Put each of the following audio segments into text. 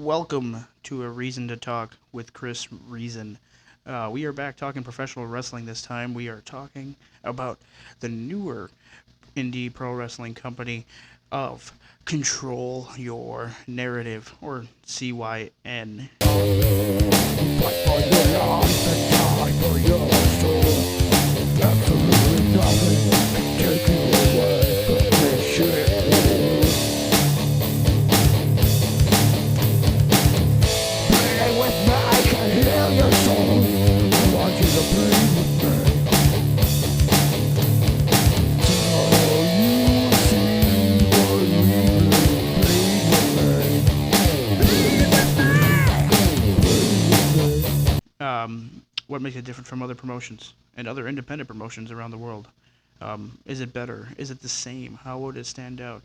Welcome to A Reason to Talk with Chris Reason. We are back talking professional wrestling this time. We are talking about the newer indie pro wrestling company of Control Your Narrative, or CYN. Fight for your life and die for your soul. Absolutely nothing can take you away from this shit. Play with me, I can heal your soul. I want you to play with me. So you see what you do. Play with me. What makes it different from other promotions and other independent promotions around the world? Is it better? Is it the same? How would it stand out?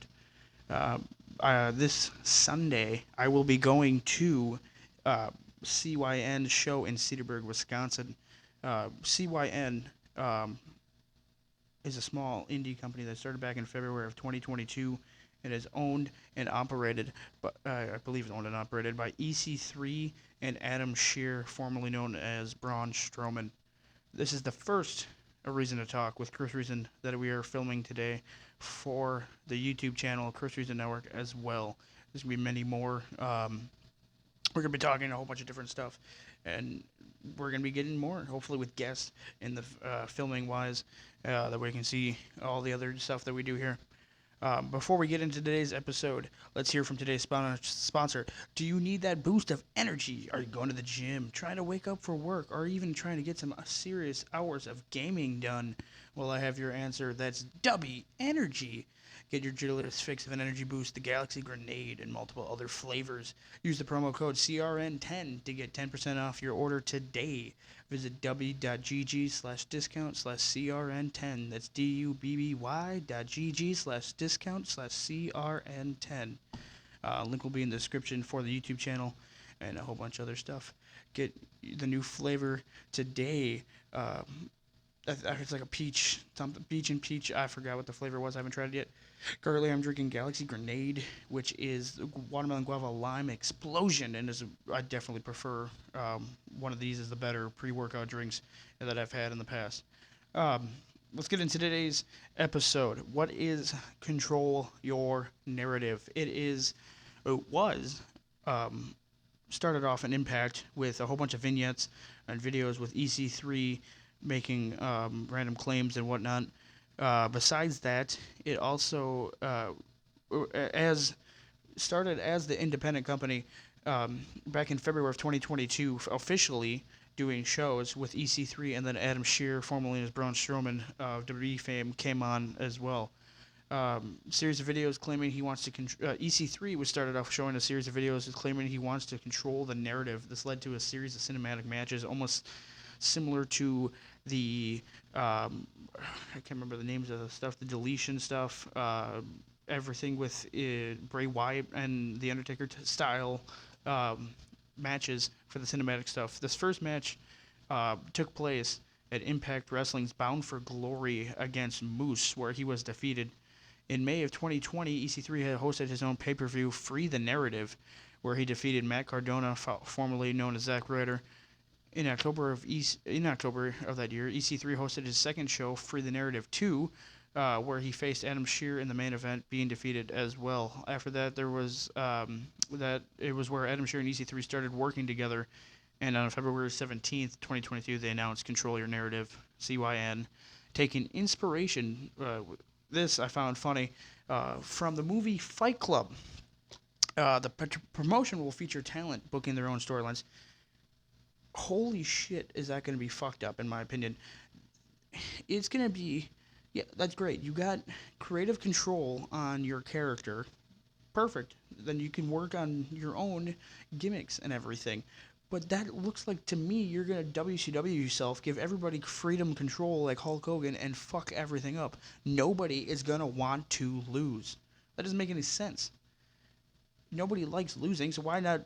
Uh, this Sunday, I will be going to CYN show in Cedarburg, Wisconsin. CYN is a small indie company that started back in February of 2022 and is owned and operated, but I believe it's owned and operated by EC3 and Adam Shear, formerly known as Braun Strowman. This is the first A Reason to Talk with Chris Reason that we are filming today for the YouTube channel, Chris Reason Network, as well. There's going to be many more. We're going to be talking a whole bunch of different stuff, and we're going to be getting more, hopefully with guests in the filming wise, that we can see all the other stuff that we do here. Before we get into today's episode, let's hear from today's sponsor. Do you need that boost of energy? Are you going to the gym, trying to wake up for work, or even trying to get some serious hours of gaming done? Well, I have your answer. That's W Energy. Get your latest fix of an energy boost, the Galaxy Grenade, and multiple other flavors. Use the promo code CRN10 to get 10% off your order today. Visit w.gg/discount/CRN10. That's dubby.gg/discount/CRN10. Link will be in the description for the YouTube channel and a whole bunch of other stuff. Get the new flavor today. It's like a peach, something peach and peach. I forgot what the flavor was. I haven't tried it yet. Currently, I'm drinking Galaxy Grenade, which is watermelon guava lime explosion, and I definitely prefer one of these as the better pre-workout drinks that I've had in the past. Let's get into today's episode. What is Control Your Narrative? It was started off an Impact with a whole bunch of vignettes and videos with EC3 making random claims and whatnot. Besides that, it also as started as the independent company back in February of 2022, officially doing shows with EC3, and then Adam Shear, formerly as Braun Strowman of WWE fame, came on as well. Series of videos claiming he wants to EC3 was started off showing a series of videos claiming he wants to control the narrative. This led to a series of cinematic matches, almost similar to the I can't remember the names of the stuff, the deletion stuff, everything with Bray Wyatt and the Undertaker style matches for the cinematic stuff. This first match took place at Impact Wrestling's Bound for Glory against Moose, where he was defeated. In May of 2020, EC3 had hosted his own pay-per-view, Free the Narrative, where he defeated Matt Cardona, formerly known as Zack Ryder. In October of that year, EC3 hosted his second show, Free the Narrative 2, where he faced Adam Shear in the main event, being defeated as well. After that, it was where Adam Shear and EC3 started working together, and on February 17th, 2022, they announced Control Your Narrative, CYN, taking inspiration. This I found funny from the movie Fight Club. The promotion will feature talent booking their own storylines. Holy shit, is that going to be fucked up, in my opinion. It's going to be, yeah, that's great. You got creative control on your character. Perfect. Then you can work on your own gimmicks and everything. But that looks like, to me, you're going to WCW yourself, give everybody freedom control like Hulk Hogan, and fuck everything up. Nobody is going to want to lose. That doesn't make any sense. Nobody likes losing, so why not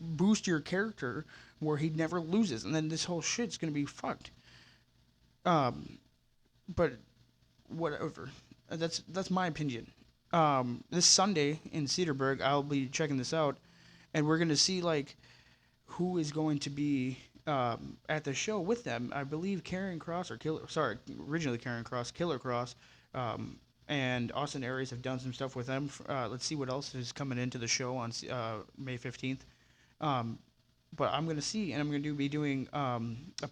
boost your character where he never loses, and then this whole shit's gonna be fucked. But whatever. That's my opinion. This Sunday in Cedarburg, I'll be checking this out, and we're gonna see like who is going to be at the show with them. I believe Karen Cross or originally Karen Cross, Killer Cross, um, and Austin Aries have done some stuff with them. Let's see what else is coming into the show on May 15th. Um, but I'm gonna see, and I'm gonna be doing a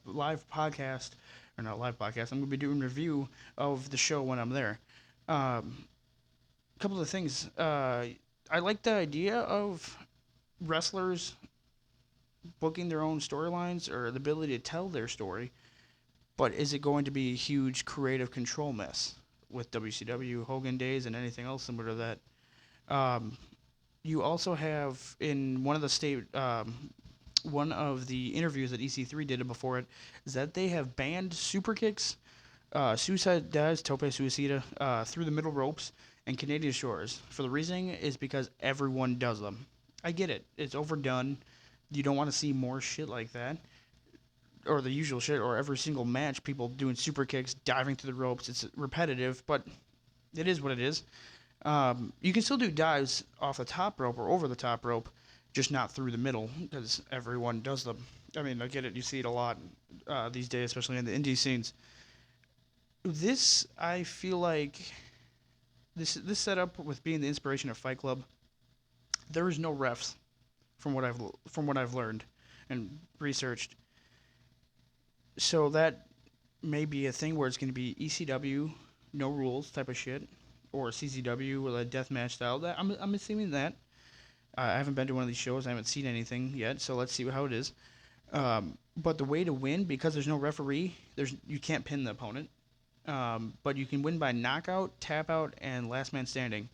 live podcast, or not live podcast. I'm gonna be doing a review of the show when I'm there. A couple of things. I like the idea of wrestlers booking their own storylines or the ability to tell their story, but is it going to be a huge creative control mess with WCW, Hogan Days, and anything else similar to that? Um, you also have in one of the interviews that EC3 did before it, is that they have banned super kicks, suicide dives, tope suicida, through the middle ropes, and Canadian shores. For the reasoning is because everyone does them. I get it. It's overdone. You don't want to see more shit like that, or the usual shit, or every single match people doing super kicks, diving through the ropes. It's repetitive, but it is what it is. You can still do dives off the top rope or over the top rope, just not through the middle because everyone does them. I mean, I get it. You see it a lot these days, especially in the indie scenes. This, I feel like, this setup with being the inspiration of Fight Club, there is no refs from what I've learned and researched. So that may be a thing where it's going to be ECW, no rules type of shit, or CZW with a deathmatch style. That I'm assuming that. I haven't been to one of these shows. I haven't seen anything yet, so let's see how it is. But the way to win, because there's no referee, you can't pin the opponent. But you can win by knockout, tap out, and last man standing.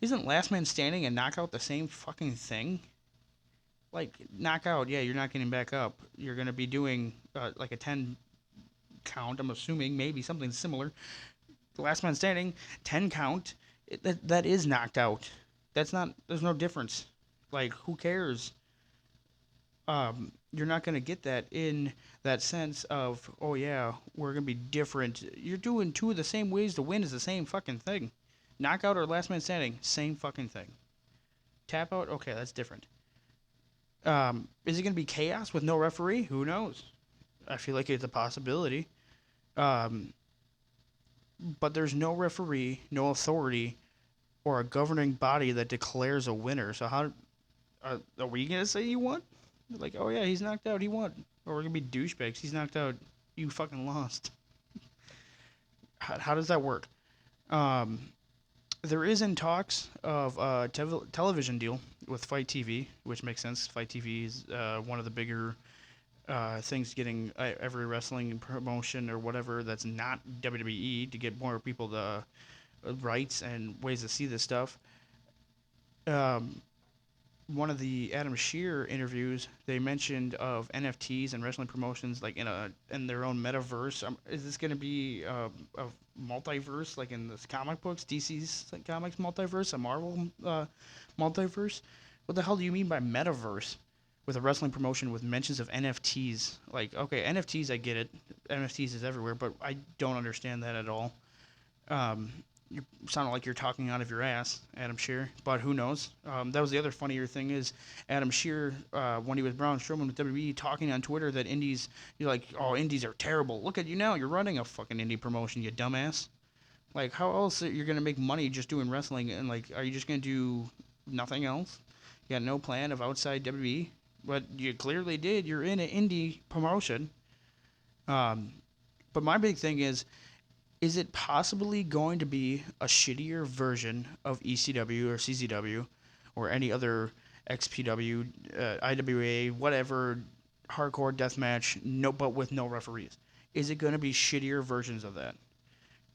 Isn't last man standing and knockout the same fucking thing? Like knockout, yeah, you're not getting back up. You're gonna be doing like a 10 count. I'm assuming maybe something similar. The last man standing, 10 count. That is knocked out. That's not. There's no difference. Like who cares? You're not gonna get that in that sense of, oh yeah, we're gonna be different. You're doing two of the same ways to win is the same fucking thing. Knockout or last man standing, same fucking thing. Tap out, okay, that's different. Is it gonna be chaos with no referee? Who knows? I feel like it's a possibility. Um, but there's no referee, no authority, or a governing body that declares a winner. So how are we gonna say you won? Like, oh yeah, he's knocked out, he won. Or we're gonna be douchebags. He's knocked out, you fucking lost. How does that work? Um, there is in talks of a television deal with Fight TV, which makes sense. Fight TV is one of the bigger things getting every wrestling promotion or whatever that's not WWE to get more people the rights and ways to see this stuff. Um, One of the Adam Shear interviews, they mentioned of NFTs and wrestling promotions like in their own metaverse. Is this going to be a multiverse like in the comic books, DC's comics multiverse, a Marvel multiverse? What the hell do you mean by metaverse with a wrestling promotion with mentions of NFTs? Like, okay, NFTs, I get it. NFTs is everywhere, but I don't understand that at all. Um, you sound like you're talking out of your ass, Adam Shear, but who knows? That was the other funnier thing is Adam Shear, when he was Braun Strowman with WWE, talking on Twitter that indies, you're like, oh, indies are terrible. Look at you now, you're running a fucking indie promotion, you dumbass. Like, how else are you gonna make money just doing wrestling? And like, are you just gonna do nothing else? You got no plan of outside WWE, but you clearly did. You're in an indie promotion. Um, but my big thing is it possibly going to be a shittier version of ECW or CZW or any other XPW, IWA, whatever hardcore deathmatch, no, but with no referees? Is it going to be shittier versions of that?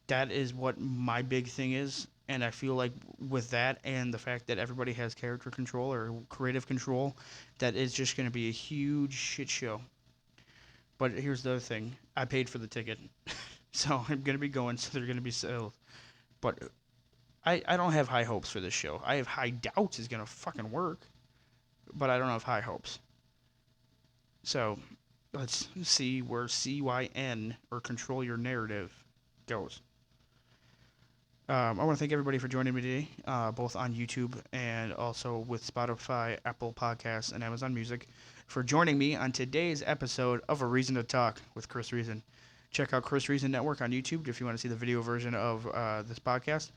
That is what my big thing is, and I feel like with that and the fact that everybody has character control or creative control, that is just going to be a huge shit show. But here's the other thing: I paid for the ticket. So I'm gonna be going. So they're gonna be sales, but I don't have high hopes for this show. I have high doubts it's gonna fucking work, but I don't have high hopes. So let's see where CYN or Control Your Narrative goes. I want to thank everybody for joining me today, both on YouTube and also with Spotify, Apple Podcasts, and Amazon Music, for joining me on today's episode of A Reason to Talk with Chris Reason. Check out Chris Reason Network on YouTube if you want to see the video version of this podcast.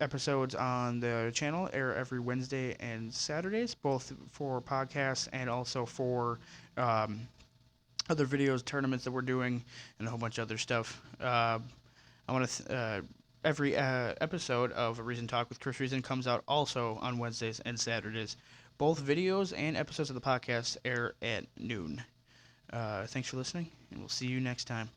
Episodes on the channel air every Wednesday and Saturdays, both for podcasts and also for other videos, tournaments that we're doing, and a whole bunch of other stuff. I want to. Every episode of A Reason Talk with Chris Reason comes out also on Wednesdays and Saturdays. Both videos and episodes of the podcast air at noon. Thanks for listening, and we'll see you next time.